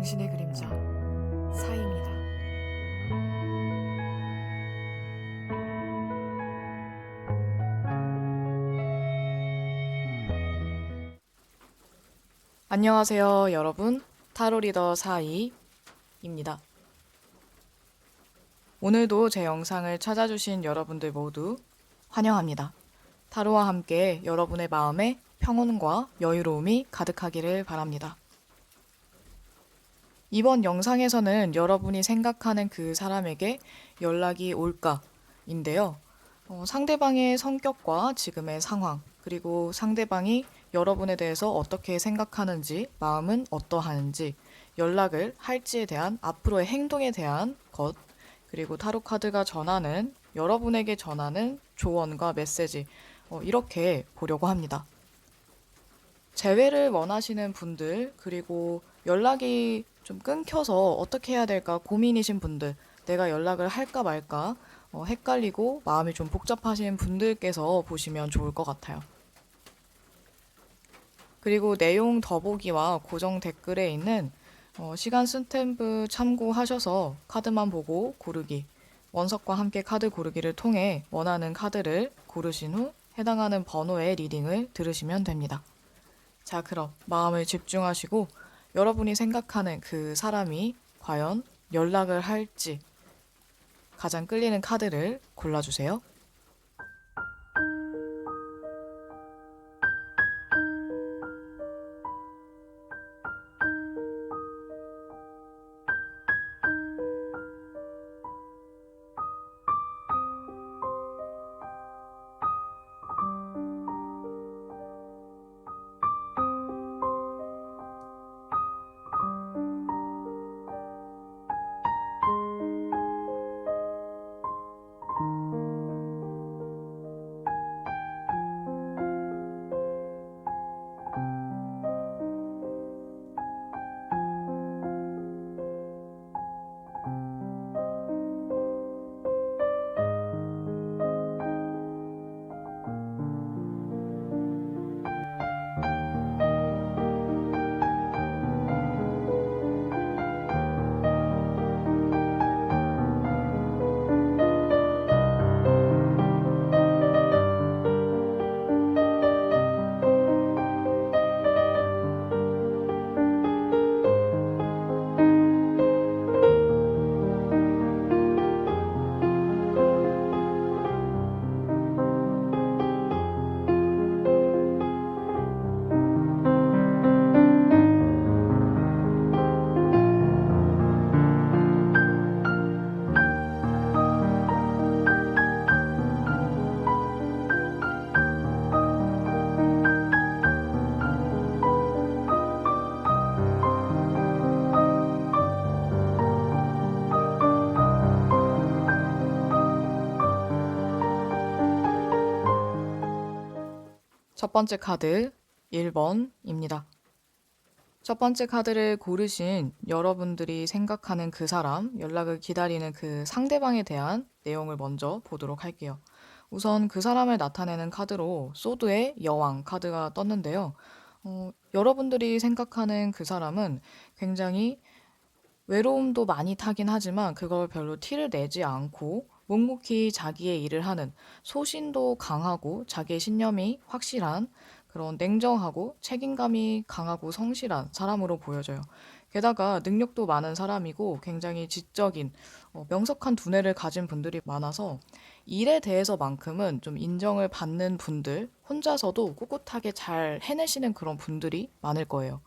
당신의 그림자 사이입니다. 안녕하세요, 여러분. 타로 리더 사이입니다. 오늘도 제 영상을 찾아주신 여러분들 모두 환영합니다. 타로와 함께 여러분의 마음에 평온과 여유로움이 가득하기를 바랍니다. 이번 영상에서는 여러분이 생각하는 그 사람에게 연락이 올까인데요. 상대방의 성격과 지금의 상황, 그리고 상대방이 여러분에 대해서 어떻게 생각하는지, 마음은 어떠한지, 연락을 할지에 대한 앞으로의 행동에 대한 것, 그리고 타로 카드가 전하는, 여러분에게 전하는 조언과 메시지, 이렇게 보려고 합니다. 재회를 원하시는 분들, 그리고 연락이 좀 끊겨서 어떻게 해야 될까 고민이신 분들, 내가 연락을 할까 말까 헷갈리고 마음이 좀 복잡하신 분들께서 보시면 좋을 것 같아요. 그리고 내용 더보기와 고정 댓글에 있는 시간 스탬프 참고하셔서 카드만 보고 고르기, 원석과 함께 카드 고르기를 통해 원하는 카드를 고르신 후 해당하는 번호의 리딩을 들으시면 됩니다. 자, 그럼 마음을 집중하시고 여러분이 생각하는 그 사람이 과연 연락을 할지 가장 끌리는 카드를 골라주세요. 첫 번째 카드 1번입니다. 첫 번째 카드를 고르신 여러분들이 생각하는 그 사람, 연락을 기다리는 그 상대방에 대한 내용을 먼저 보도록 할게요. 우선 그 사람을 나타내는 카드로 소드의 여왕 카드가 떴는데요. 여러분들이 생각하는 그 사람은 굉장히 외로움도 많이 타긴 하지만 그걸 별로 티를 내지 않고 묵묵히 자기의 일을 하는, 소신도 강하고 자기의 신념이 확실한, 그런 냉정하고 책임감이 강하고 성실한 사람으로 보여져요. 게다가 능력도 많은 사람이고 굉장히 지적인, 명석한 두뇌를 가진 분들이 많아서 일에 대해서만큼은 좀 인정을 받는 분들, 혼자서도 꿋꿋하게 잘 해내시는 그런 분들이 많을 거예요.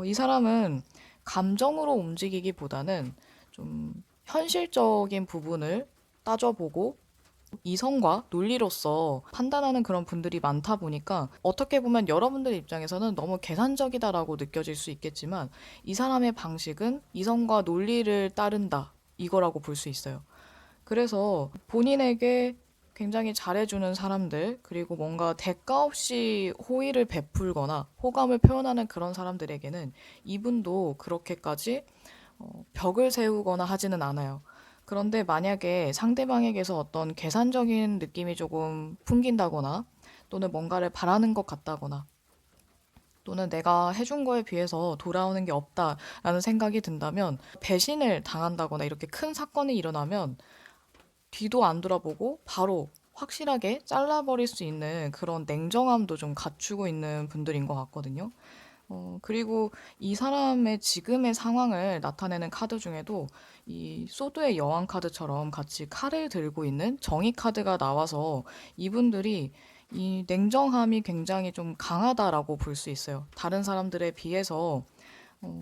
이 사람은 감정으로 움직이기보다는 좀 현실적인 부분을 따져보고 이성과 논리로서 판단하는 그런 분들이 많다 보니까 어떻게 보면 여러분들 입장에서는 너무 계산적이다라고 느껴질 수 있겠지만 이 사람의 방식은 이성과 논리를 따른다, 이거라고 볼 수 있어요. 그래서 본인에게 굉장히 잘해주는 사람들, 그리고 뭔가 대가 없이 호의를 베풀거나 호감을 표현하는 그런 사람들에게는 이분도 그렇게까지 벽을 세우거나 하지는 않아요. 그런데 만약에 상대방에게서 어떤 계산적인 느낌이 조금 풍긴다거나 또는 뭔가를 바라는 것 같다거나 또는 내가 해준 거에 비해서 돌아오는 게 없다라는 생각이 든다면 배신을 당한다거나 이렇게 큰 사건이 일어나면 뒤도 안 돌아보고 바로 확실하게 잘라버릴 수 있는 그런 냉정함도 좀 갖추고 있는 분들인 것 같거든요. 그리고 이 사람의 지금의 상황을 나타내는 카드 중에도 이 소드의 여왕 카드처럼 같이 칼을 들고 있는 정의 카드가 나와서 이분들이 이 냉정함이 굉장히 좀 강하다라고 볼 수 있어요. 다른 사람들에 비해서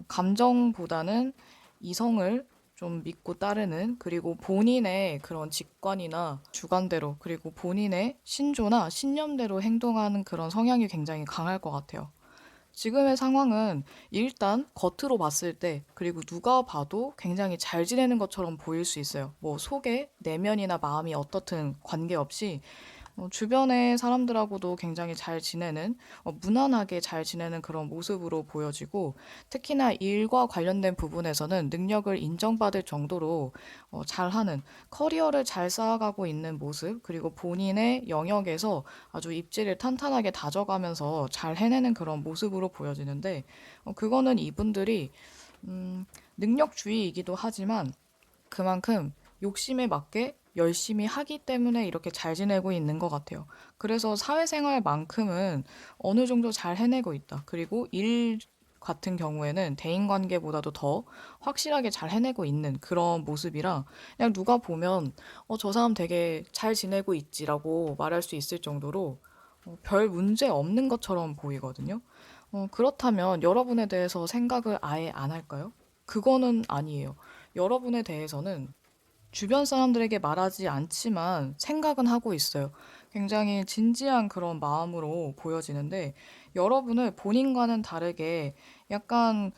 감정보다는 이성을 좀 믿고 따르는, 그리고 본인의 그런 직관이나 주관대로, 그리고 본인의 신조나 신념대로 행동하는 그런 성향이 굉장히 강할 것 같아요. 지금의 상황은 일단 겉으로 봤을 때, 그리고 누가 봐도 굉장히 잘 지내는 것처럼 보일 수 있어요. 뭐 속에 내면이나 마음이 어떻든 관계없이 주변의 사람들하고도 굉장히 잘 지내는, 무난하게 잘 지내는 그런 모습으로 보여지고, 특히나 일과 관련된 부분에서는 능력을 인정받을 정도로 잘하는, 커리어를 잘 쌓아가고 있는 모습, 그리고 본인의 영역에서 아주 입지를 탄탄하게 다져가면서 잘 해내는 그런 모습으로 보여지는데, 그거는 이분들이 능력주의이기도 하지만 그만큼 욕심에 맞게 열심히 하기 때문에 이렇게 잘 지내고 있는 것 같아요. 그래서 사회생활만큼은 어느 정도 잘 해내고 있다. 그리고 일 같은 경우에는 대인관계보다도 더 확실하게 잘 해내고 있는 그런 모습이라, 그냥 누가 보면 저 사람 되게 잘 지내고 있지라고 말할 수 있을 정도로 별 문제 없는 것처럼 보이거든요. 그렇다면 여러분에 대해서 생각을 아예 안 할까요? 그거는 아니에요. 여러분에 대해서는 주변 사람들에게 말하지 않지만 생각은 하고 있어요. 굉장히 진지한 그런 마음으로 보여지는데, 여러분을 본인과는 다르게 약간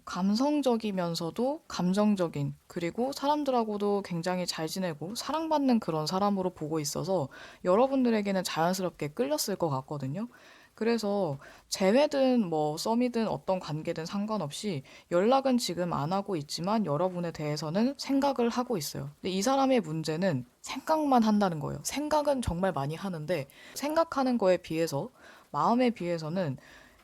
감성적이면서도 감정적인, 그리고 사람들하고도 굉장히 잘 지내고 사랑받는 그런 사람으로 보고 있어서 여러분들에게는 자연스럽게 끌렸을 것 같거든요. 그래서 재회든 뭐 썸이든 어떤 관계든 상관없이 연락은 지금 안 하고 있지만 여러분에 대해서는 생각을 하고 있어요. 근데 이 사람의 문제는 생각만 한다는 거예요. 생각은 정말 많이 하는데 생각하는 거에 비해서, 마음에 비해서는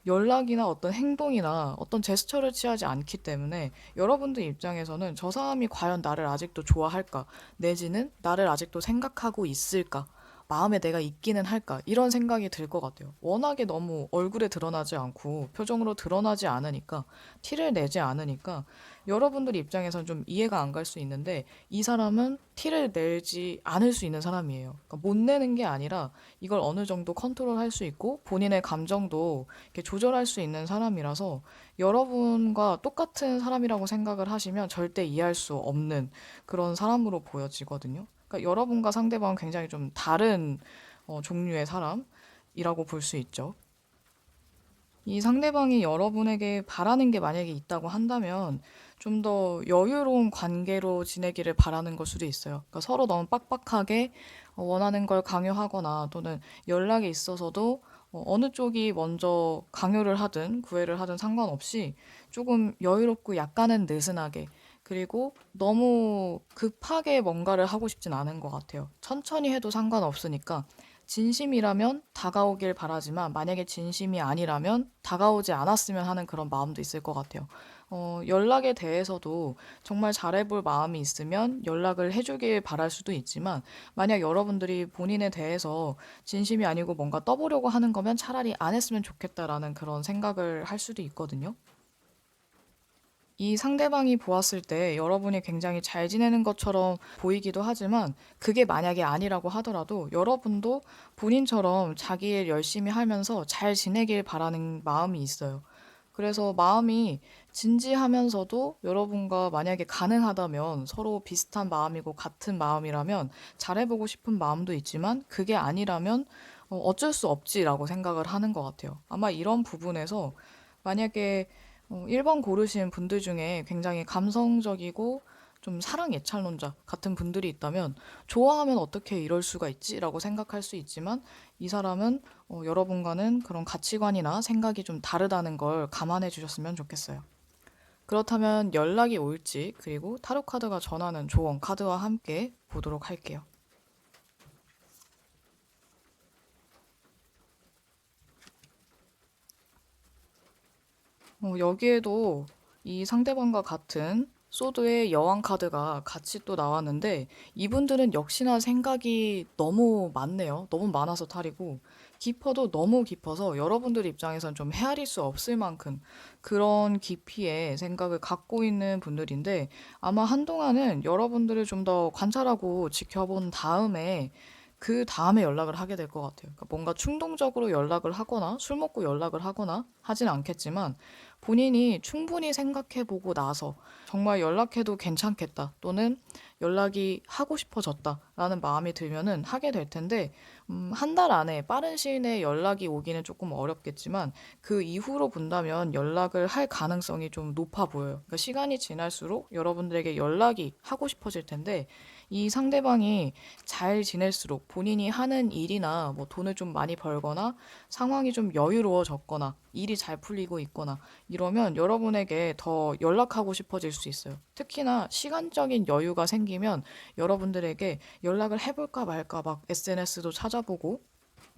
연락이나 어떤 행동이나 어떤 제스처를 취하지 않기 때문에 여러분들 입장에서는 저 사람이 과연 나를 아직도 좋아할까? 내지는 나를 아직도 생각하고 있을까? 마음에 내가 있기는 할까? 이런 생각이 들 것 같아요. 워낙에 너무 얼굴에 드러나지 않고 표정으로 드러나지 않으니까, 티를 내지 않으니까 여러분들 입장에선 좀 이해가 안 갈 수 있는데, 이 사람은 티를 내지 않을 수 있는 사람이에요. 그러니까 못 내는 게 아니라 이걸 어느 정도 컨트롤할 수 있고 본인의 감정도 이렇게 조절할 수 있는 사람이라서, 여러분과 똑같은 사람이라고 생각을 하시면 절대 이해할 수 없는 그런 사람으로 보여지거든요. 그러니까 여러분과 상대방은 굉장히 좀 다른 종류의 사람이라고 볼 수 있죠. 이 상대방이 여러분에게 바라는 게 만약에 있다고 한다면 좀 더 여유로운 관계로 지내기를 바라는 걸 수도 있어요. 그러니까 서로 너무 빡빡하게 원하는 걸 강요하거나, 또는 연락에 있어서도 어느 쪽이 먼저 강요를 하든 구애를 하든 상관없이 조금 여유롭고 약간은 느슨하게, 그리고 너무 급하게 뭔가를 하고 싶진 않은 것 같아요. 천천히 해도 상관없으니까 진심이라면 다가오길 바라지만, 만약에 진심이 아니라면 다가오지 않았으면 하는 그런 마음도 있을 것 같아요. 연락에 대해서도 정말 잘해볼 마음이 있으면 연락을 해주길 바랄 수도 있지만, 만약 여러분들이 본인에 대해서 진심이 아니고 뭔가 떠보려고 하는 거면 차라리 안 했으면 좋겠다라는 그런 생각을 할 수도 있거든요. 이 상대방이 보았을 때 여러분이 굉장히 잘 지내는 것처럼 보이기도 하지만, 그게 만약에 아니라고 하더라도 여러분도 본인처럼 자기 일 열심히 하면서 잘 지내길 바라는 마음이 있어요. 그래서 마음이 진지하면서도, 여러분과 만약에 가능하다면 서로 비슷한 마음이고 같은 마음이라면 잘해보고 싶은 마음도 있지만, 그게 아니라면 어쩔 수 없지라고 생각을 하는 것 같아요. 아마 이런 부분에서 만약에 1번 고르신 분들 중에 굉장히 감성적이고 좀 사랑 애착론자 같은 분들이 있다면, 좋아하면 어떻게 이럴 수가 있지? 라고 생각할 수 있지만, 이 사람은 여러분과는 그런 가치관이나 생각이 좀 다르다는 걸 감안해 주셨으면 좋겠어요. 그렇다면 연락이 올지, 그리고 타로 카드가 전하는 조언 카드와 함께 보도록 할게요. 여기에도 이 상대방과 같은 소드의 여왕 카드가 같이 또 나왔는데 이분들은 역시나 생각이 너무 많네요. 너무 많아서 탈이고 깊어도 너무 깊어서 여러분들 입장에선 좀 헤아릴 수 없을 만큼 그런 깊이의 생각을 갖고 있는 분들인데 아마 한동안은 여러분들을 좀 더 관찰하고 지켜본 다음에 그 다음에 연락을 하게 될 것 같아요. 그러니까 뭔가 충동적으로 연락을 하거나 술 먹고 연락을 하거나 하진 않겠지만 본인이 충분히 생각해보고 나서 정말 연락해도 괜찮겠다 또는 연락이 하고 싶어졌다라는 마음이 들면은 하게 될 텐데 한 달 안에 빠른 시일 내에 연락이 오기는 조금 어렵겠지만 그 이후로 본다면 연락을 할 가능성이 좀 높아 보여요. 그러니까 시간이 지날수록 여러분들에게 연락이 하고 싶어질 텐데 이 상대방이 잘 지낼수록 본인이 하는 일이나 뭐 돈을 좀 많이 벌거나 상황이 좀 여유로워졌거나 일이 잘 풀리고 있거나 이러면 여러분에게 더 연락하고 싶어질 수 있어요. 특히나 시간적인 여유가 생기면 여러분들에게 연락을 해볼까 말까 막 SNS도 찾아보고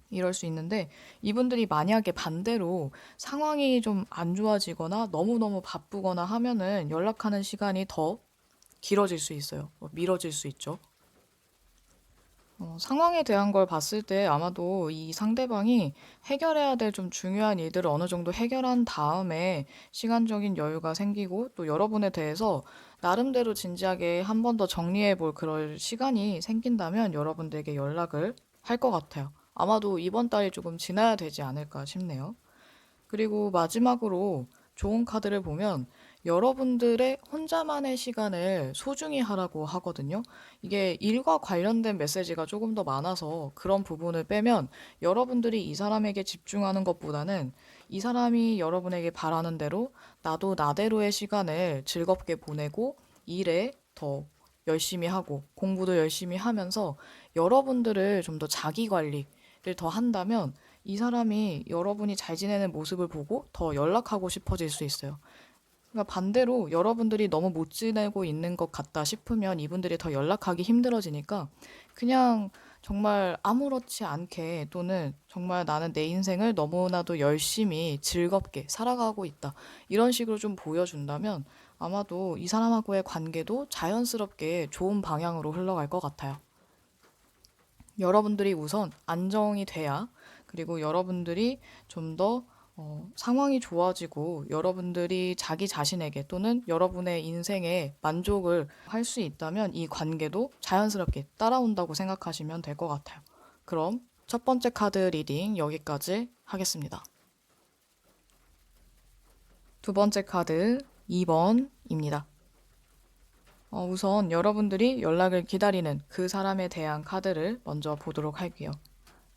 이럴 수 있는데 이분들이 만약에 반대로 상황이 좀 안 좋아지거나 너무너무 바쁘거나 하면은 연락하는 시간이 더 길어질 수 있어요. 미뤄질 수 있죠. 상황에 대한 걸 봤을 때 아마도 이 상대방이 해결해야 될 좀 중요한 일들을 어느 정도 해결한 다음에 시간적인 여유가 생기고 또 여러분에 대해서 나름대로 진지하게 한 번 더 정리해 볼 그럴 시간이 생긴다면 여러분들에게 연락을 할 것 같아요. 아마도 이번 달이 조금 지나야 되지 않을까 싶네요. 그리고 마지막으로 좋은 카드를 보면 여러분들의 혼자만의 시간을 소중히 하라고 하거든요. 이게 일과 관련된 메시지가 조금 더 많아서 그런 부분을 빼면 여러분들이 이 사람에게 집중하는 것보다는 이 사람이 여러분에게 바라는 대로 나도 나대로의 시간을 즐겁게 보내고 일에 더 열심히 하고 공부도 열심히 하면서 여러분들을 좀 더 자기 관리를 더 한다면 이 사람이 여러분이 잘 지내는 모습을 보고 더 연락하고 싶어질 수 있어요. 그러니까 반대로 여러분들이 너무 못 지내고 있는 것 같다 싶으면 이분들이 더 연락하기 힘들어지니까 그냥 정말 아무렇지 않게 또는 정말 나는 내 인생을 너무나도 열심히 즐겁게 살아가고 있다. 이런 식으로 좀 보여준다면 아마도 이 사람하고의 관계도 자연스럽게 좋은 방향으로 흘러갈 것 같아요. 여러분들이 우선 안정이 돼야 그리고 여러분들이 좀 더 상황이 좋아지고 여러분들이 자기 자신에게 또는 여러분의 인생에 만족을 할 수 있다면 이 관계도 자연스럽게 따라온다고 생각하시면 될 것 같아요. 그럼 첫 번째 카드 리딩 여기까지 하겠습니다. 두 번째 카드 2번입니다. 우선 여러분들이 연락을 기다리는 그 사람에 대한 카드를 먼저 보도록 할게요.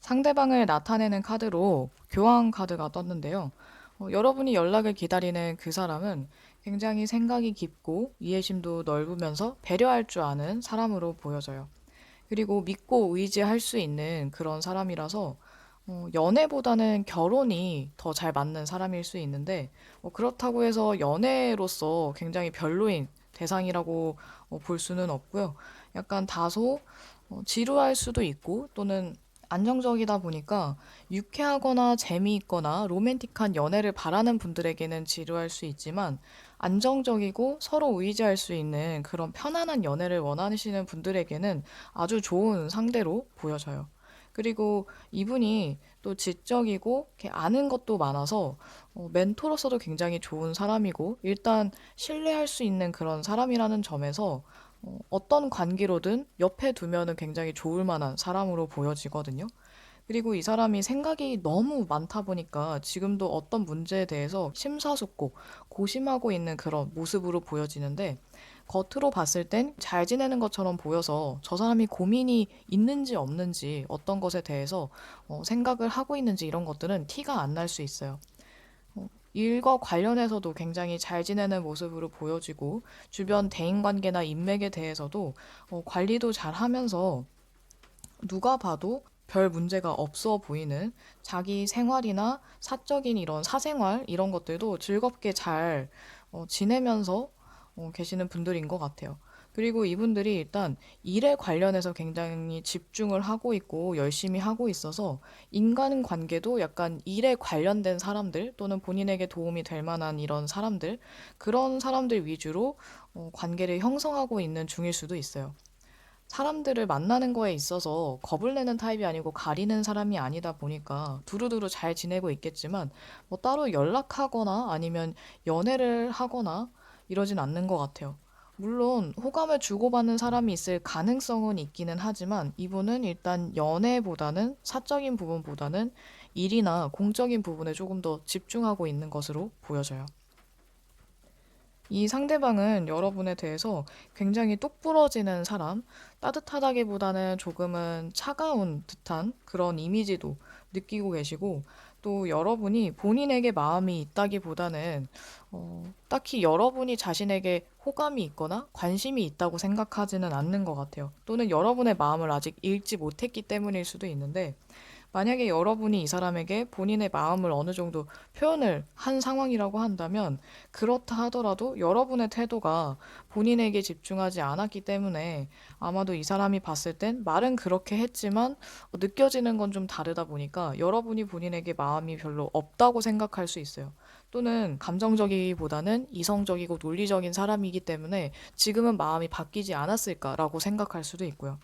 상대방을 나타내는 카드로 교황 카드가 떴는데요. 여러분이 연락을 기다리는 그 사람은 굉장히 생각이 깊고 이해심도 넓으면서 배려할 줄 아는 사람으로 보여져요. 그리고 믿고 의지할 수 있는 그런 사람이라서 연애보다는 결혼이 더 잘 맞는 사람일 수 있는데 그렇다고 해서 연애로서 굉장히 별로인 대상이라고 볼 수는 없고요. 약간 다소 지루할 수도 있고 또는 안정적이다 보니까 유쾌하거나 재미있거나 로맨틱한 연애를 바라는 분들에게는 지루할 수 있지만 안정적이고 서로 의지할 수 있는 그런 편안한 연애를 원하시는 분들에게는 아주 좋은 상대로 보여져요. 그리고 이분이 또 지적이고 이렇게 아는 것도 많아서 멘토로서도 굉장히 좋은 사람이고 일단 신뢰할 수 있는 그런 사람이라는 점에서 어떤 관계로든 옆에 두면은 굉장히 좋을 만한 사람으로 보여지거든요. 그리고 이 사람이 생각이 너무 많다 보니까 지금도 어떤 문제에 대해서 심사숙고 고심하고 있는 그런 모습으로 보여지는데 겉으로 봤을 땐 잘 지내는 것처럼 보여서 저 사람이 고민이 있는지 없는지 어떤 것에 대해서 생각을 하고 있는지 이런 것들은 티가 안 날 수 있어요. 일과 관련해서도 굉장히 잘 지내는 모습으로 보여지고 주변 대인관계나 인맥에 대해서도 관리도 잘 하면서 누가 봐도 별 문제가 없어 보이는 자기 생활이나 사적인 이런 사생활 이런 것들도 즐겁게 잘 지내면서 계시는 분들인 것 같아요. 그리고 이분들이 일단 일에 관련해서 굉장히 집중을 하고 있고 열심히 하고 있어서 인간 관계도 약간 일에 관련된 사람들 또는 본인에게 도움이 될 만한 이런 사람들, 그런 사람들 위주로 관계를 형성하고 있는 중일 수도 있어요. 사람들을 만나는 거에 있어서 겁을 내는 타입이 아니고 가리는 사람이 아니다 보니까 두루두루 잘 지내고 있겠지만 뭐 따로 연락하거나 아니면 연애를 하거나 이러진 않는 것 같아요. 물론 호감을 주고받는 사람이 있을 가능성은 있기는 하지만 이분은 일단 연애보다는 사적인 부분보다는 일이나 공적인 부분에 조금 더 집중하고 있는 것으로 보여져요. 이 상대방은 여러분에 대해서 굉장히 똑부러지는 사람, 따뜻하다기보다는 조금은 차가운 듯한 그런 이미지도 느끼고 계시고, 또 여러분이 본인에게 마음이 있다기보다는, 딱히 여러분이 자신에게 호감이 있거나 관심이 있다고 생각하지는 않는 것 같아요. 또는 여러분의 마음을 아직 읽지 못했기 때문일 수도 있는데, 만약에 여러분이 이 사람에게 본인의 마음을 어느 정도 표현을 한 상황이라고 한다면 그렇다 하더라도 여러분의 태도가 본인에게 집중하지 않았기 때문에 아마도 이 사람이 봤을 땐 말은 그렇게 했지만 느껴지는 건 좀 다르다 보니까 여러분이 본인에게 마음이 별로 없다고 생각할 수 있어요. 또는 감정적이기보다는 이성적이고 논리적인 사람이기 때문에 지금은 마음이 바뀌지 않았을까라고 생각할 수도 있고요.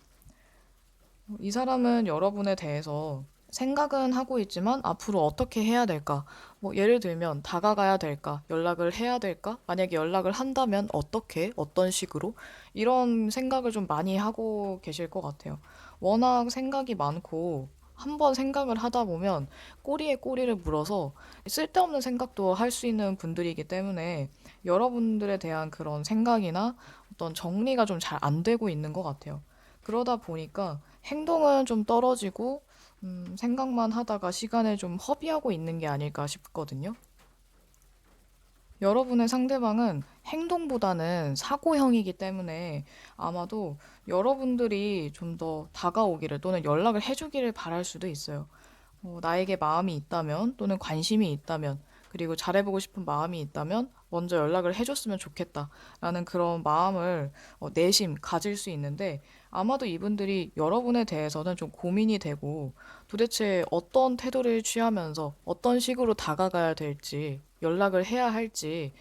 이 사람은 여러분에 대해서 생각은 하고 있지만 앞으로 어떻게 해야 될까? 뭐 예를 들면 다가가야 될까? 연락을 해야 될까? 만약에 연락을 한다면 어떻게? 어떤 식으로? 이런 생각을 좀 많이 하고 계실 것 같아요. 워낙 생각이 많고 한번 생각을 하다 보면 꼬리에 꼬리를 물어서 쓸데없는 생각도 할 수 있는 분들이기 때문에 여러분들에 대한 그런 생각이나 어떤 정리가 좀 잘 안 되고 있는 것 같아요. 그러다 보니까 행동은 좀 떨어지고 생각만 하다가 시간을 좀 허비하고 있는 게 아닐까 싶거든요. 여러분의 상대방은 행동보다는 사고형이기 때문에 아마도 여러분들이 좀 더 다가오기를 또는 연락을 해주기를 바랄 수도 있어요. 나에게 마음이 있다면 또는 관심이 있다면 그리고 잘해보고 싶은 마음이 있다면 먼저 연락을 해줬으면 좋겠다라는 그런 마음을 내심 가질 수 있는데 아마도 이분들이 여러분에 대해서는 좀 고민이 되고 도대체 어떤 태도를 취하면서 어떤 식으로 다가가야 될지 연락을 해야 할지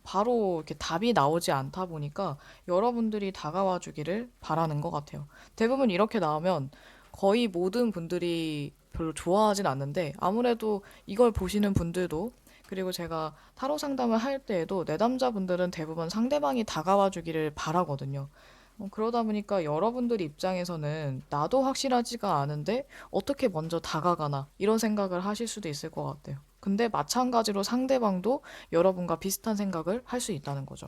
바로 이렇게 답이 나오지 않다 보니까 여러분들이 다가와 주기를 바라는 것 같아요. 대부분 이렇게 나오면 거의 모든 분들이 별로 좋아하진 않는데 아무래도 이걸 보시는 분들도 그리고 제가 타로 상담을 할 때에도 내담자분들은 대부분 상대방이 다가와 주기를 바라거든요. 그러다 보니까 여러분들 입장에서는 나도 확실하지가 않은데 어떻게 먼저 다가가나 이런 생각을 하실 수도 있을 것 같아요. 근데 마찬가지로 상대방도 여러분과 비슷한 생각을 할 수 있다는 거죠.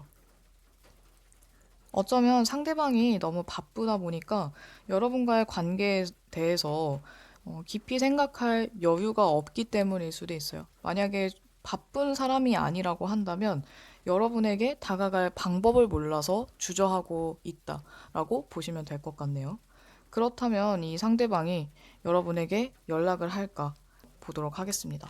어쩌면 상대방이 너무 바쁘다 보니까 여러분과의 관계에 대해서 깊이 생각할 여유가 없기 때문일 수도 있어요. 만약에 바쁜 사람이 아니라고 한다면 여러분에게 다가갈 방법을 몰라서 주저하고 있다라고 보시면 될 것 같네요. 그렇다면 이 상대방이 여러분에게 연락을 할까 보도록 하겠습니다.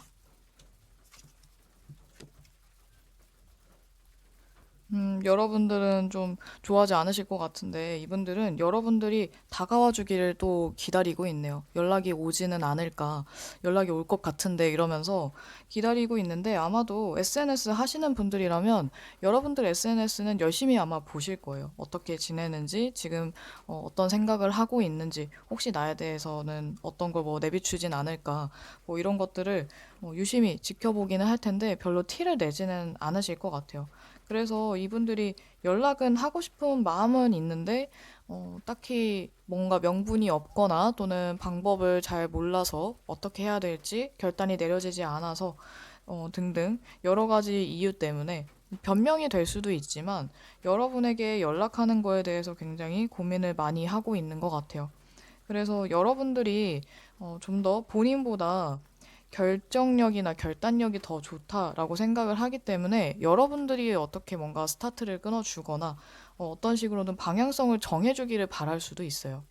여러분들은 좀 좋아하지 않으실 것 같은데 이분들은 여러분들이 다가와 주기를 또 기다리고 있네요. 연락이 오지는 않을까, 연락이 올 것 같은데 이러면서 기다리고 있는데 아마도 SNS 하시는 분들이라면 여러분들 SNS는 열심히 아마 보실 거예요. 어떻게 지내는지, 지금 어떤 생각을 하고 있는지, 혹시 나에 대해서는 어떤 걸 뭐 내비추진 않을까, 뭐 이런 것들을 유심히 지켜보기는 할 텐데 별로 티를 내지는 않으실 것 같아요. 그래서 이분들이 연락은 하고 싶은 마음은 있는데, 딱히 뭔가 명분이 없거나 또는 방법을 잘 몰라서 어떻게 해야 될지 결단이 내려지지 않아서, 등등 여러 가지 이유 때문에 변명이 될 수도 있지만 여러분에게 연락하는 거에 대해서 굉장히 고민을 많이 하고 있는 것 같아요. 그래서 여러분들이 좀 더 본인보다 결정력이나 결단력이 더 좋다라고 생각을 하기 때문에 여러분들이 어떻게 뭔가 스타트를 끊어주거나 어떤 식으로든 방향성을 정해주기를 바랄 수도 있어요.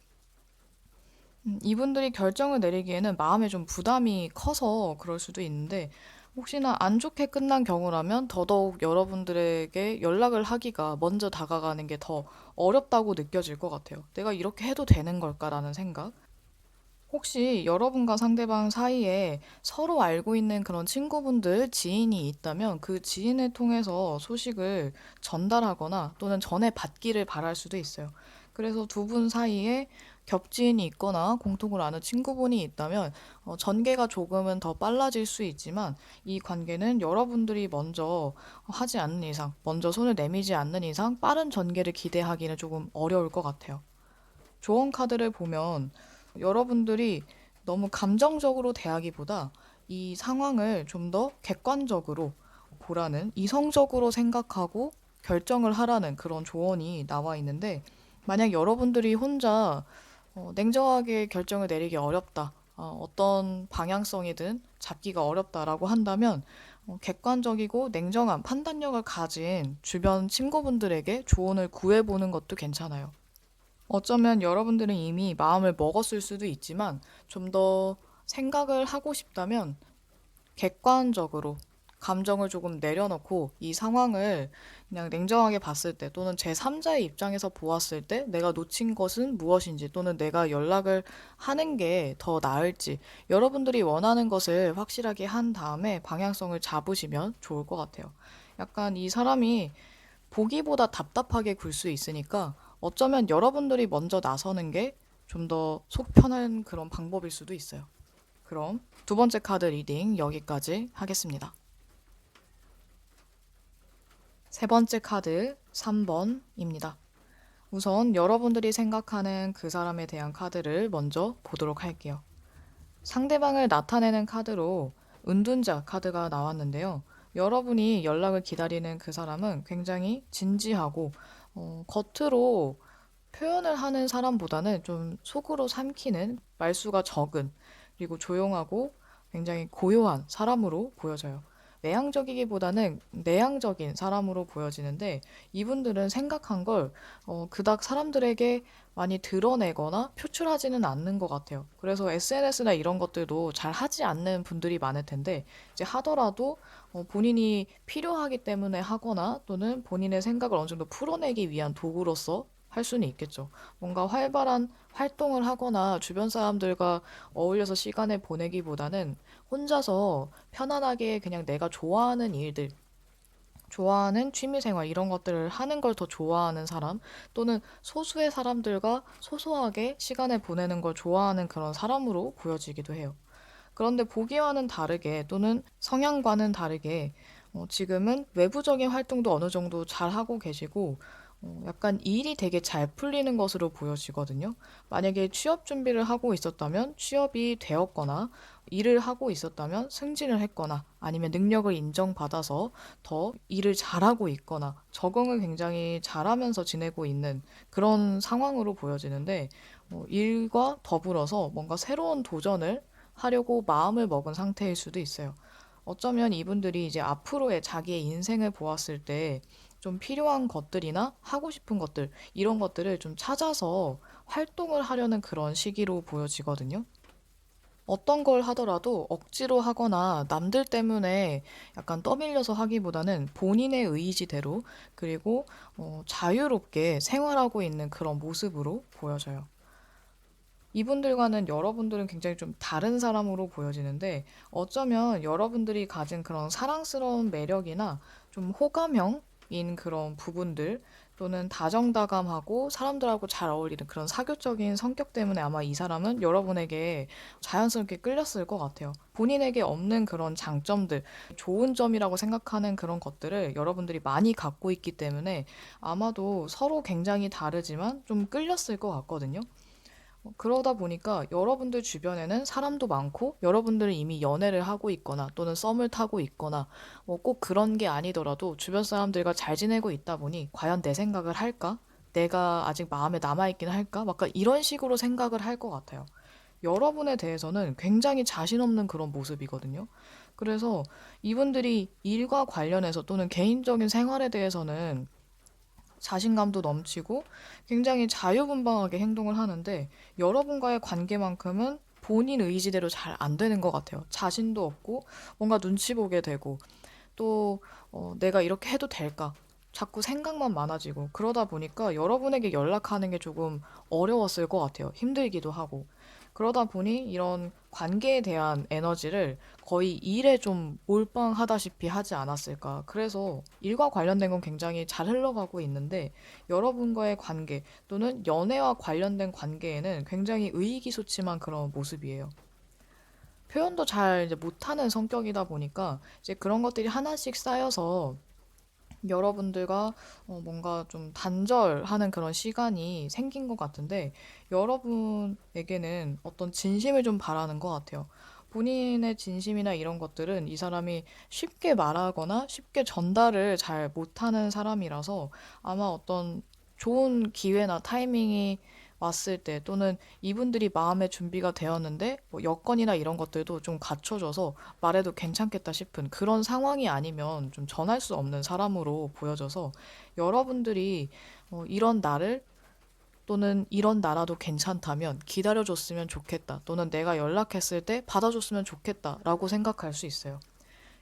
이분들이 결정을 내리기에는 마음에 좀 부담이 커서 그럴 수도 있는데 혹시나 안 좋게 끝난 경우라면 더더욱 여러분들에게 연락을 하기가 먼저 다가가는 게 더 어렵다고 느껴질 것 같아요. 내가 이렇게 해도 되는 걸까라는 생각. 혹시 여러분과 상대방 사이에 서로 알고 있는 그런 친구분들, 지인이 있다면 그 지인을 통해서 소식을 전달하거나 또는 전해 받기를 바랄 수도 있어요. 그래서 두 분 사이에 겹지인이 있거나 공통으로 아는 친구분이 있다면 전개가 조금은 더 빨라질 수 있지만 이 관계는 여러분들이 먼저 하지 않는 이상, 먼저 손을 내미지 않는 이상 빠른 전개를 기대하기는 조금 어려울 것 같아요. 조언 카드를 보면 여러분들이 너무 감정적으로 대하기보다 이 상황을 좀 더 객관적으로 보라는, 이성적으로 생각하고 결정을 하라는 그런 조언이 나와 있는데, 만약 여러분들이 혼자 냉정하게 결정을 내리기 어렵다, 어떤 방향성이든 잡기가 어렵다라고 한다면 객관적이고 냉정한 판단력을 가진 주변 친구분들에게 조언을 구해보는 것도 괜찮아요. 어쩌면 여러분들은 이미 마음을 먹었을 수도 있지만 좀 더 생각을 하고 싶다면 객관적으로 감정을 조금 내려놓고 이 상황을 그냥 냉정하게 봤을 때 또는 제3자의 입장에서 보았을 때 내가 놓친 것은 무엇인지 또는 내가 연락을 하는 게 더 나을지 여러분들이 원하는 것을 확실하게 한 다음에 방향성을 잡으시면 좋을 것 같아요. 약간 이 사람이 보기보다 답답하게 굴 수 있으니까 어쩌면 여러분들이 먼저 나서는 게 좀 더 속 편한 그런 방법일 수도 있어요. 그럼 두 번째 카드 리딩 여기까지 하겠습니다. 세 번째 카드 3번입니다. 우선 여러분들이 생각하는 그 사람에 대한 카드를 먼저 보도록 할게요. 상대방을 나타내는 카드로 은둔자 카드가 나왔는데요. 여러분이 연락을 기다리는 그 사람은 굉장히 진지하고 겉으로 표현을 하는 사람보다는 좀 속으로 삼키는 말수가 적은 그리고 조용하고 굉장히 고요한 사람으로 보여져요. 외향적이기보다는 내향적인 사람으로 보여지는데 이분들은 생각한 걸 그닥 사람들에게 많이 드러내거나 표출하지는 않는 것 같아요. 그래서 SNS나 이런 것들도 잘 하지 않는 분들이 많을 텐데 이제 하더라도 본인이 필요하기 때문에 하거나 또는 본인의 생각을 어느 정도 풀어내기 위한 도구로서 할 수는 있겠죠. 뭔가 활발한 활동을 하거나 주변 사람들과 어울려서 시간을 보내기보다는 혼자서 편안하게 그냥 내가 좋아하는 일들, 좋아하는 취미생활 이런 것들을 하는 걸 더 좋아하는 사람 또는 소수의 사람들과 소소하게 시간을 보내는 걸 좋아하는 그런 사람으로 보여지기도 해요. 그런데 보기와는 다르게 또는 성향과는 다르게 지금은 외부적인 활동도 어느 정도 잘 하고 계시고 약간 일이 되게 잘 풀리는 것으로 보여지거든요. 만약에 취업 준비를 하고 있었다면 취업이 되었거나 일을 하고 있었다면 승진을 했거나 아니면 능력을 인정받아서 더 일을 잘하고 있거나 적응을 굉장히 잘하면서 지내고 있는 그런 상황으로 보여지는데 일과 더불어서 뭔가 새로운 도전을 하려고 마음을 먹은 상태일 수도 있어요. 어쩌면 이분들이 이제 앞으로의 자기의 인생을 보았을 때 좀 필요한 것들이나 하고 싶은 것들, 이런 것들을 좀 찾아서 활동을 하려는 그런 시기로 보여지거든요. 어떤 걸 하더라도 억지로 하거나 남들 때문에 약간 떠밀려서 하기보다는 본인의 의지대로 그리고 자유롭게 생활하고 있는 그런 모습으로 보여져요. 이분들과는 여러분들은 굉장히 좀 다른 사람으로 보여지는데 어쩌면 여러분들이 가진 그런 사랑스러운 매력이나 좀 호감형인 그런 부분들 또는 다정다감하고 사람들하고 잘 어울리는 그런 사교적인 성격 때문에 아마 이 사람은 여러분에게 자연스럽게 끌렸을 것 같아요. 본인에게 없는 그런 장점들, 좋은 점이라고 생각하는 그런 것들을 여러분들이 많이 갖고 있기 때문에 아마도 서로 굉장히 다르지만 좀 끌렸을 것 같거든요. 그러다 보니까 여러분들 주변에는 사람도 많고 여러분들은 이미 연애를 하고 있거나 또는 썸을 타고 있거나 꼭 그런 게 아니더라도 주변 사람들과 잘 지내고 있다 보니 과연 내 생각을 할까? 내가 아직 마음에 남아있긴 할까? 막 이런 식으로 생각을 할 것 같아요. 여러분에 대해서는 굉장히 자신 없는 그런 모습이거든요. 그래서 이분들이 일과 관련해서 또는 개인적인 생활에 대해서는 자신감도 넘치고 굉장히 자유분방하게 행동을 하는데 여러분과의 관계만큼은 본인 의지대로 잘 안 되는 것 같아요. 자신도 없고 뭔가 눈치 보게 되고 또 내가 이렇게 해도 될까? 자꾸 생각만 많아지고 그러다 보니까 여러분에게 연락하는 게 조금 어려웠을 것 같아요. 힘들기도 하고. 그러다 보니 이런 관계에 대한 에너지를 거의 일에 좀 몰빵하다시피 하지 않았을까. 그래서 일과 관련된 건 굉장히 잘 흘러가고 있는데 여러분과의 관계 또는 연애와 관련된 관계에는 굉장히 의기소침한 그런 모습이에요. 표현도 잘 이제 못하는 성격이다 보니까 이제 그런 것들이 하나씩 쌓여서 여러분들과 뭔가 좀 단절하는 그런 시간이 생긴 것 같은데 여러분에게는 어떤 진심을 좀 바라는 것 같아요. 본인의 진심이나 이런 것들은 이 사람이 쉽게 말하거나 쉽게 전달을 잘 못하는 사람이라서 아마 어떤 좋은 기회나 타이밍이 왔을 때 또는 이분들이 마음의 준비가 되었는데 뭐 여건이나 이런 것들도 좀 갖춰져서 말해도 괜찮겠다 싶은 그런 상황이 아니면 좀 전할 수 없는 사람으로 보여져서 여러분들이 이런 나를 또는 이런 나라도 괜찮다면 기다려줬으면 좋겠다 또는 내가 연락했을 때 받아줬으면 좋겠다라고 생각할 수 있어요.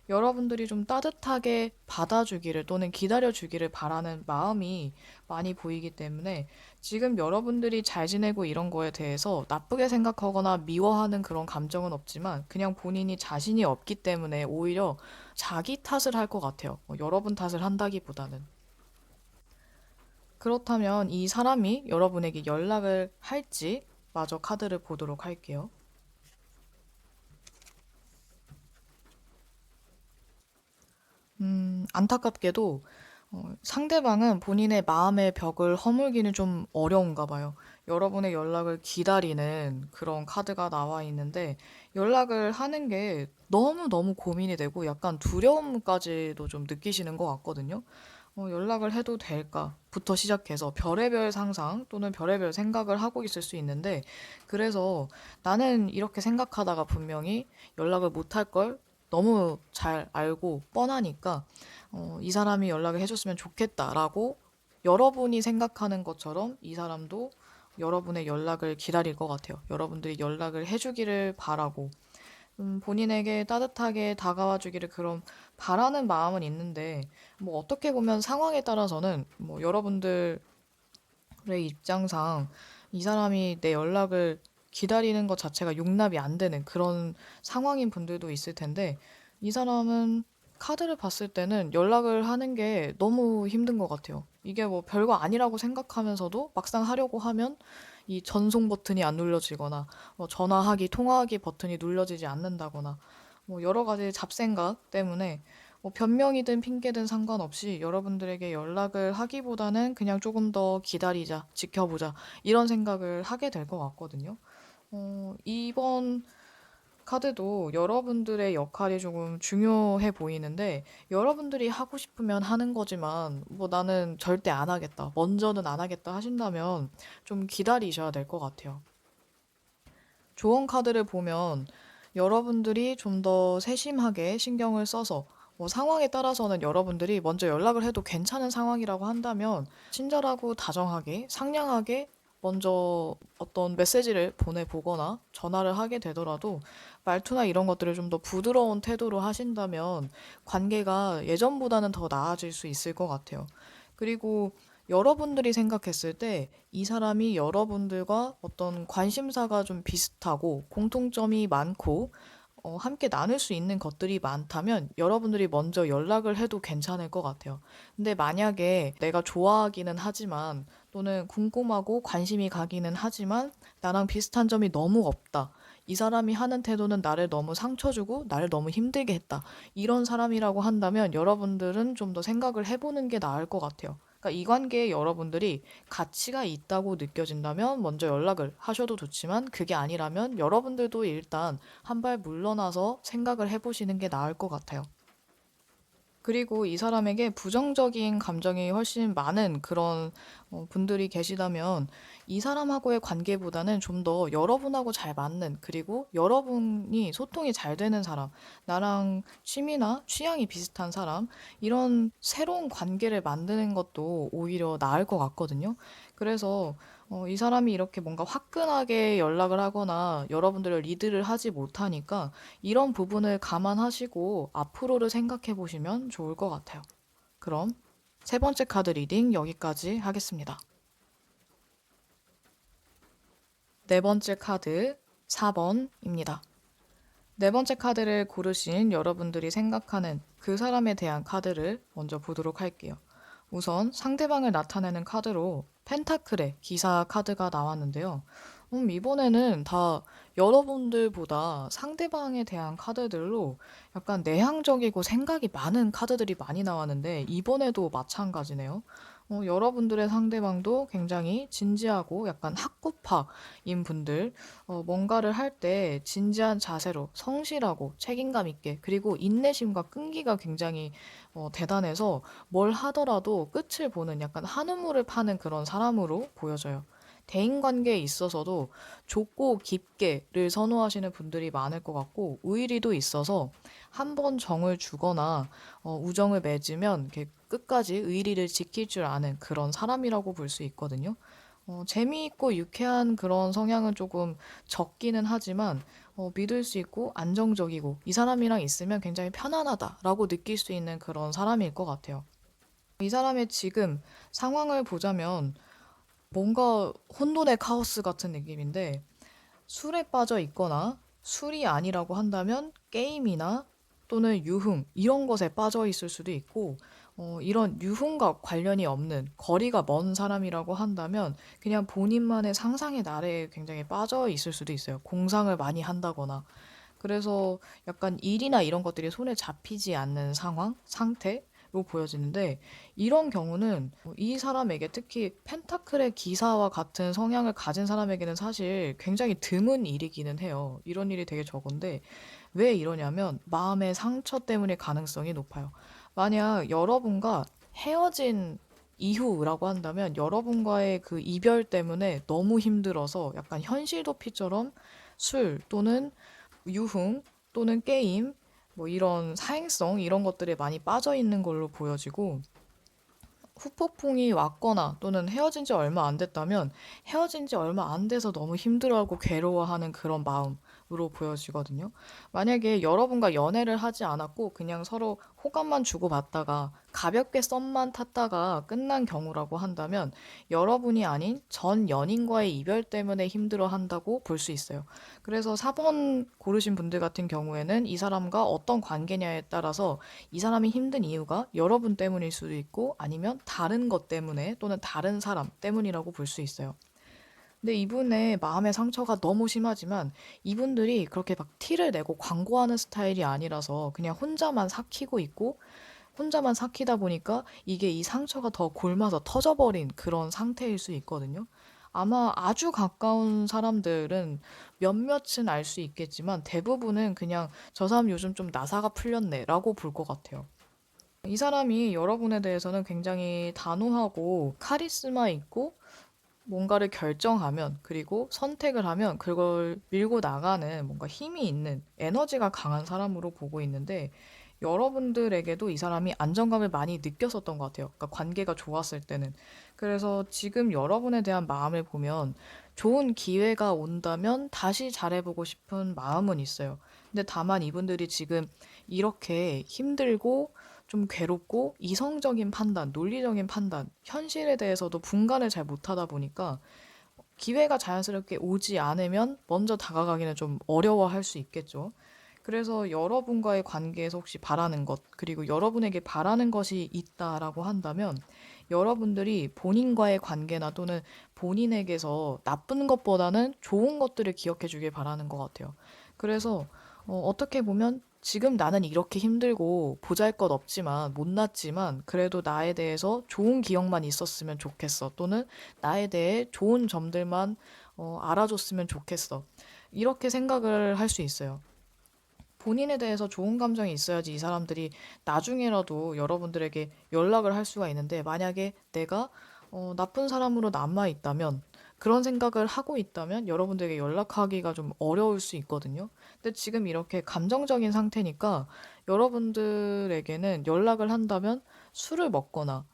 여러분들이 좀 따뜻하게 받아주기를 또는 기다려주기를 바라는 마음이 많이 보이기 때문에 지금 여러분들이 잘 지내고 이런 거에 대해서 나쁘게 생각하거나 미워하는 그런 감정은 없지만 그냥 본인이 자신이 없기 때문에 오히려 자기 탓을 할 것 같아요. 여러분 탓을 한다기보다는. 그렇다면 이 사람이 여러분에게 연락을 할지 마저 카드를 보도록 할게요. 안타깝게도 상대방은 본인의 마음의 벽을 허물기는 좀 어려운가 봐요. 여러분의 연락을 기다리는 그런 카드가 나와 있는데 연락을 하는 게 너무너무 고민이 되고 약간 두려움까지도 좀 느끼시는 것 같거든요. 연락을 해도 될까부터 시작해서 별의별 상상 또는 별의별 생각을 하고 있을 수 있는데 그래서 나는 이렇게 생각하다가 분명히 연락을 못 할 걸 너무 잘 알고 뻔하니까 이 사람이 연락을 해줬으면 좋겠다라고 여러분이 생각하는 것처럼 이 사람도 여러분의 연락을 기다릴 것 같아요. 여러분들이 연락을 해주기를 바라고 본인에게 따뜻하게 다가와 주기를 그럼 바라는 마음은 있는데 뭐 어떻게 보면 상황에 따라서는 뭐 여러분들의 입장상 이 사람이 내 연락을 기다리는 것 자체가 용납이 안 되는 그런 상황인 분들도 있을 텐데 이 사람은 카드를 봤을 때는 연락을 하는 게 너무 힘든 것 같아요. 이게 뭐 별거 아니라고 생각하면서도 막상 하려고 하면 이 전송 버튼이 안 눌러지거나 뭐 전화하기, 통화하기 버튼이 눌러지지 않는다거나 뭐 여러 가지 잡생각 때문에 뭐 변명이든 핑계든 상관없이 여러분들에게 연락을 하기보다는 그냥 조금 더 기다리자, 지켜보자 이런 생각을 하게 될 것 같거든요. 이번 카드도 여러분들의 역할이 조금 중요해 보이는데 여러분들이 하고 싶으면 하는 거지만 뭐 나는 절대 안 하겠다. 먼저는 안 하겠다 하신다면 좀 기다리셔야 될 것 같아요. 조언 카드를 보면 여러분들이 좀 더 세심하게 신경을 써서 뭐 상황에 따라서는 여러분들이 먼저 연락을 해도 괜찮은 상황이라고 한다면 친절하고 다정하게 상냥하게 먼저 어떤 메시지를 보내보거나 전화를 하게 되더라도 말투나 이런 것들을 좀 더 부드러운 태도로 하신다면 관계가 예전보다는 더 나아질 수 있을 것 같아요. 그리고 여러분들이 생각했을 때 이 사람이 여러분들과 어떤 관심사가 좀 비슷하고 공통점이 많고 함께 나눌 수 있는 것들이 많다면 여러분들이 먼저 연락을 해도 괜찮을 것 같아요. 근데 만약에 내가 좋아하기는 하지만 또는 궁금하고 관심이 가기는 하지만 나랑 비슷한 점이 너무 없다. 이 사람이 하는 태도는 나를 너무 상처 주고 나를 너무 힘들게 했다. 이런 사람이라고 한다면 여러분들은 좀 더 생각을 해보는 게 나을 것 같아요. 그러니까 이 관계에 여러분들이 가치가 있다고 느껴진다면 먼저 연락을 하셔도 좋지만 그게 아니라면 여러분들도 일단 한 발 물러나서 생각을 해보시는 게 나을 것 같아요. 그리고 이 사람에게 부정적인 감정이 훨씬 많은 그런 분들이 계시다면 이 사람하고의 관계보다는 좀 더 여러분하고 잘 맞는, 그리고 여러분이 소통이 잘 되는 사람, 나랑 취미나 취향이 비슷한 사람, 이런 새로운 관계를 만드는 것도 오히려 나을 것 같거든요. 그래서 이 사람이 이렇게 뭔가 화끈하게 연락을 하거나 여러분들을 리드를 하지 못하니까 이런 부분을 감안하시고 앞으로를 생각해 보시면 좋을 것 같아요. 그럼 세 번째 카드 리딩 여기까지 하겠습니다. 네 번째 카드 4번입니다. 네 번째 카드를 고르신 여러분들이 생각하는 그 사람에 대한 카드를 먼저 보도록 할게요. 우선 상대방을 나타내는 카드로 펜타클의 기사 카드가 나왔는데요. 이번에는 다 여러분들보다 상대방에 대한 카드들로 약간 내향적이고 생각이 많은 카드들이 많이 나왔는데 이번에도 마찬가지네요. 여러분들의 상대방도 굉장히 진지하고 약간 학구파인 분들, 뭔가를 할 때 진지한 자세로 성실하고 책임감 있게, 그리고 인내심과 끈기가 굉장히 대단해서 뭘 하더라도 끝을 보는, 약간 한우물을 파는 그런 사람으로 보여져요. 대인관계에 있어서도 좁고 깊게를 선호하시는 분들이 많을 것 같고, 의리도 있어서 한 번 정을 주거나 우정을 맺으면 이렇게 끝까지 의리를 지킬 줄 아는 그런 사람이라고 볼 수 있거든요. 재미있고 유쾌한 그런 성향은 조금 적기는 하지만 믿을 수 있고 안정적이고 이 사람이랑 있으면 굉장히 편안하다라고 느낄 수 있는 그런 사람일 것 같아요. 이 사람의 지금 상황을 보자면 뭔가 혼돈의 카오스 같은 느낌인데, 술에 빠져 있거나 술이 아니라고 한다면 게임이나 또는 유흥 이런 것에 빠져 있을 수도 있고, 이런 유흥과 관련이 없는 거리가 먼 사람이라고 한다면 그냥 본인만의 상상의 나래에 굉장히 빠져 있을 수도 있어요. 공상을 많이 한다거나. 그래서 약간 일이나 이런 것들이 손에 잡히지 않는 상황, 상태로 보여지는데, 이런 경우는 이 사람에게, 특히 펜타클의 기사와 같은 성향을 가진 사람에게는 사실 굉장히 드문 일이기는 해요. 이런 일이 되게 적은데, 왜 이러냐면 마음의 상처 때문일 가능성이 높아요. 만약 여러분과 헤어진 이후라고 한다면 여러분과의 그 이별 때문에 너무 힘들어서 약간 현실 도피처럼 술 또는 유흥 또는 게임, 뭐 이런 사행성 이런 것들에 많이 빠져 있는 걸로 보여지고, 후폭풍이 왔거나 또는 헤어진 지 얼마 안 됐다면 헤어진 지 얼마 안 돼서 너무 힘들어하고 괴로워하는 그런 마음으로 보여지거든요. 만약에 여러분과 연애를 하지 않았고 그냥 서로 호감만 주고받다가 가볍게 썸만 탔다가 끝난 경우라고 한다면 여러분이 아닌 전 연인과의 이별 때문에 힘들어 한다고 볼 수 있어요. 그래서 4번 고르신 분들 같은 경우에는 이 사람과 어떤 관계냐에 따라서 이 사람이 힘든 이유가 여러분 때문일 수도 있고 아니면 다른 것 때문에 또는 다른 사람 때문이라고 볼 수 있어요. 근데 이분의 마음의 상처가 너무 심하지만 이분들이 그렇게 막 티를 내고 광고하는 스타일이 아니라서 그냥 혼자만 삭히고 있고, 혼자만 삭히다 보니까 이게 이 상처가 더 골마서 터져버린 그런 상태일 수 있거든요. 아마 아주 가까운 사람들은 몇몇은 알 수 있겠지만 대부분은 그냥 저 사람 요즘 좀 나사가 풀렸네 라고 볼 것 같아요. 이 사람이 여러분에 대해서는 굉장히 단호하고 카리스마 있고, 뭔가를 결정하면 그리고 선택을 하면 그걸 밀고 나가는 뭔가 힘이 있는 에너지가 강한 사람으로 보고 있는데, 여러분들에게도 이 사람이 안정감을 많이 느꼈었던 것 같아요. 그러니까 관계가 좋았을 때는. 그래서 지금 여러분에 대한 마음을 보면 좋은 기회가 온다면 다시 잘해보고 싶은 마음은 있어요. 근데 다만 이분들이 지금 이렇게 힘들고 좀 괴롭고 이성적인 판단, 논리적인 판단, 현실에 대해서도 분간을 잘 못하다 보니까 기회가 자연스럽게 오지 않으면 먼저 다가가기는 좀 어려워할 수 있겠죠. 그래서 여러분과의 관계에서 혹시 바라는 것, 그리고 여러분에게 바라는 것이 있다라고 한다면 여러분들이 본인과의 관계나 또는 본인에게서 나쁜 것보다는 좋은 것들을 기억해 주길 바라는 것 같아요. 그래서 어떻게 보면 지금 나는 이렇게 힘들고 보잘것 없지만 못났지만 그래도 나에 대해서 좋은 기억만 있었으면 좋겠어. 또는 나에 대해 좋은 점들만 알아줬으면 좋겠어. 이렇게 생각을 할 수 있어요. 본인에 대해서 좋은 감정이 있어야지 이 사람들이 나중에라도 여러분들에게 연락을 할 수가 있는데, 만약에 내가 나쁜 사람으로 남아 있다면, 그런 생각을 하고 있다면 여러분들에게 연락하기가 좀 어려울 수 있거든요. 근데 지금 이렇게 감정적인 상태니까 여러분들에게는 연락을 한다면 술을 먹거나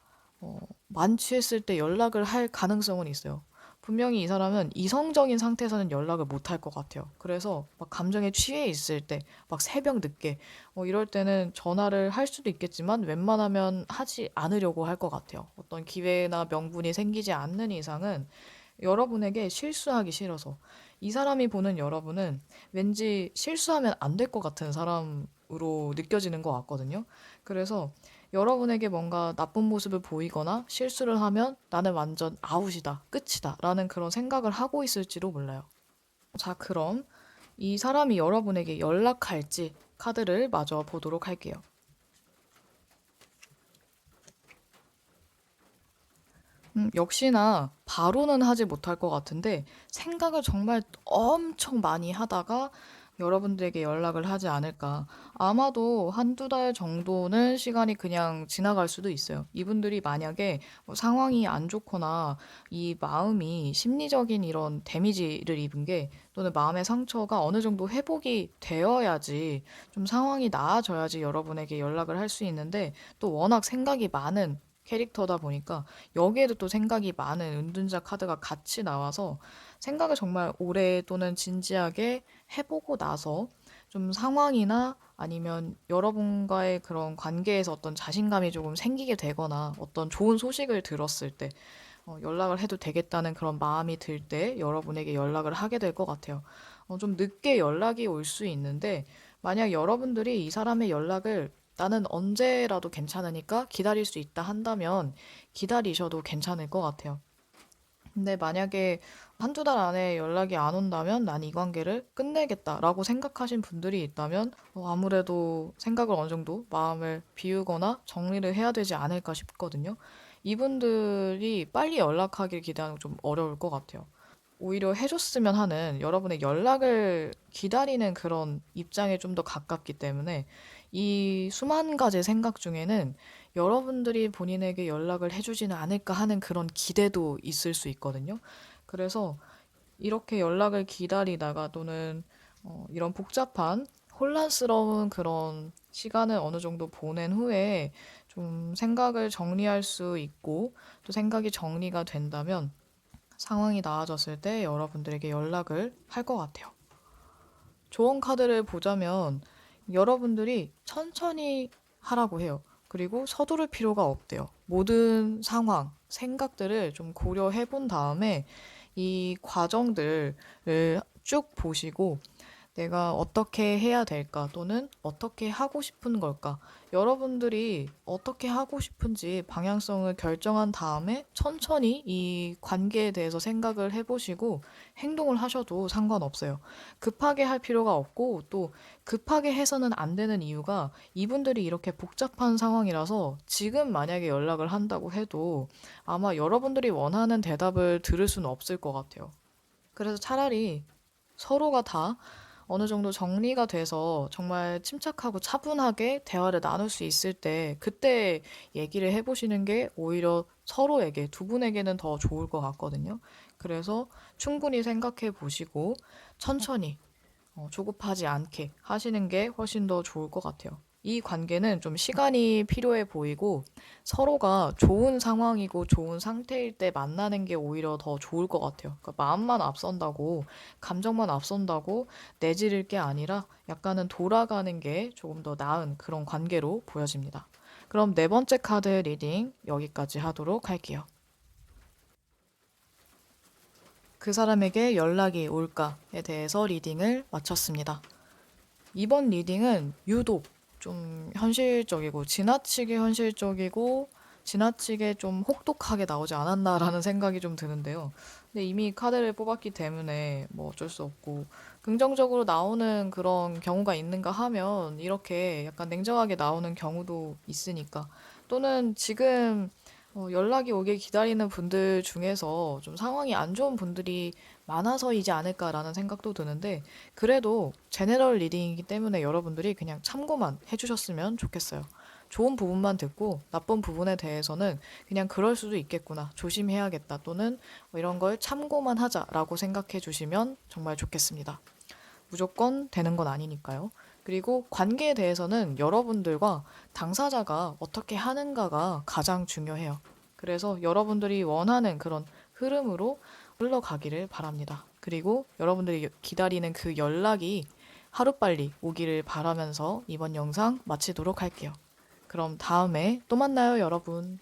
만취했을 때 연락을 할 가능성은 있어요. 분명히 이 사람은 이성적인 상태에서는 연락을 못 할 것 같아요. 그래서 막 감정에 취해 있을 때, 막 새벽 늦게, 이럴 때는 전화를 할 수도 있겠지만 웬만하면 하지 않으려고 할 것 같아요. 어떤 기회나 명분이 생기지 않는 이상은 여러분에게 실수하기 싫어서 이 사람이 보는 여러분은 왠지 실수하면 안 될 것 같은 사람으로 느껴지는 것 같거든요. 그래서 여러분에게 뭔가 나쁜 모습을 보이거나 실수를 하면 나는 완전 아웃이다, 끝이다 라는 그런 생각을 하고 있을지도 몰라요. 자, 그럼 이 사람이 여러분에게 연락할지 카드를 마저 보도록 할게요. 역시나 바로는 하지 못할 것 같은데 생각을 정말 엄청 많이 하다가 여러분들에게 연락을 하지 않을까. 아마도 한두 달 정도는 시간이 그냥 지나갈 수도 있어요. 이분들이 만약에 뭐 상황이 안 좋거나 이 마음이 심리적인 이런 데미지를 입은 게 또는 마음의 상처가 어느 정도 회복이 되어야지 좀 상황이 나아져야지 여러분에게 연락을 할 수 있는데 또 워낙 생각이 많은 캐릭터다 보니까 여기에도 또 생각이 많은 은둔자 카드가 같이 나와서 생각을 정말 오래 또는 진지하게 해보고 나서 좀 상황이나 아니면 여러분과의 그런 관계에서 어떤 자신감이 조금 생기게 되거나 어떤 좋은 소식을 들었을 때 연락을 해도 되겠다는 그런 마음이 들 때 여러분에게 연락을 하게 될 것 같아요. 좀 늦게 연락이 올 수 있는데 만약 여러분들이 이 사람의 연락을 나는 언제라도 괜찮으니까 기다릴 수 있다 한다면 기다리셔도 괜찮을 것 같아요. 근데 만약에 한두 달 안에 연락이 안 온다면 난 이 관계를 끝내겠다라고 생각하신 분들이 있다면 아무래도 생각을 어느 정도 마음을 비우거나 정리를 해야 되지 않을까 싶거든요. 이분들이 빨리 연락하길 기대하는 건 좀 어려울 것 같아요. 오히려 해줬으면 하는 여러분의 연락을 기다리는 그런 입장에 좀 더 가깝기 때문에 이 수만 가지 생각 중에는 여러분들이 본인에게 연락을 해주지는 않을까 하는 그런 기대도 있을 수 있거든요. 그래서 이렇게 연락을 기다리다가 또는 이런 복잡한 혼란스러운 그런 시간을 어느 정도 보낸 후에 좀 생각을 정리할 수 있고 또 생각이 정리가 된다면 상황이 나아졌을 때 여러분들에게 연락을 할 것 같아요. 조언 카드를 보자면 여러분들이 천천히 하라고 해요. 그리고 서두를 필요가 없대요. 모든 상황, 생각들을 좀 고려해 본 다음에 이 과정들을 쭉 보시고 내가 어떻게 해야 될까 또는 어떻게 하고 싶은 걸까? 여러분들이 어떻게 하고 싶은지 방향성을 결정한 다음에 천천히 이 관계에 대해서 생각을 해보시고 행동을 하셔도 상관없어요. 급하게 할 필요가 없고 또 급하게 해서는 안 되는 이유가 이분들이 이렇게 복잡한 상황이라서 지금 만약에 연락을 한다고 해도 아마 여러분들이 원하는 대답을 들을 수는 없을 것 같아요. 그래서 차라리 서로가 다 어느 정도 정리가 돼서 정말 침착하고 차분하게 대화를 나눌 수 있을 때 그때 얘기를 해보시는 게 오히려 서로에게 두 분에게는 더 좋을 것 같거든요. 그래서 충분히 생각해 보시고 천천히 조급하지 않게 하시는 게 훨씬 더 좋을 것 같아요. 이 관계는 좀 시간이 필요해 보이고 서로가 좋은 상황이고 좋은 상태일 때 만나는 게 오히려 더 좋을 것 같아요. 그러니까 마음만 앞선다고, 감정만 앞선다고 내지를 게 아니라 약간은 돌아가는 게 조금 더 나은 그런 관계로 보여집니다. 그럼 네 번째 카드 리딩 여기까지 하도록 할게요. 그 사람에게 연락이 올까에 대해서 리딩을 마쳤습니다. 이번 리딩은 유독 좀 현실적이고 지나치게 현실적이고 지나치게 좀 혹독하게 나오지 않았나라는 생각이 좀 드는데요. 근데 이미 카드를 뽑았기 때문에 뭐 어쩔 수 없고 긍정적으로 나오는 그런 경우가 있는가 하면 이렇게 약간 냉정하게 나오는 경우도 있으니까 또는 지금 연락이 오길 기다리는 분들 중에서 좀 상황이 안 좋은 분들이 많아서이지 않을까라는 생각도 드는데 그래도 제네럴 리딩이기 때문에 여러분들이 그냥 참고만 해주셨으면 좋겠어요. 좋은 부분만 듣고 나쁜 부분에 대해서는 그냥 그럴 수도 있겠구나, 조심해야겠다, 또는 이런 걸 참고만 하자라고 생각해 주시면 정말 좋겠습니다. 무조건 되는 건 아니니까요. 그리고 관계에 대해서는 여러분들과 당사자가 어떻게 하는가가 가장 중요해요. 그래서 여러분들이 원하는 그런 흐름으로 흘러가기를 바랍니다. 그리고 여러분들이 기다리는 그 연락이 하루빨리 오기를 바라면서 이번 영상 마치도록 할게요. 그럼 다음에 또 만나요, 여러분.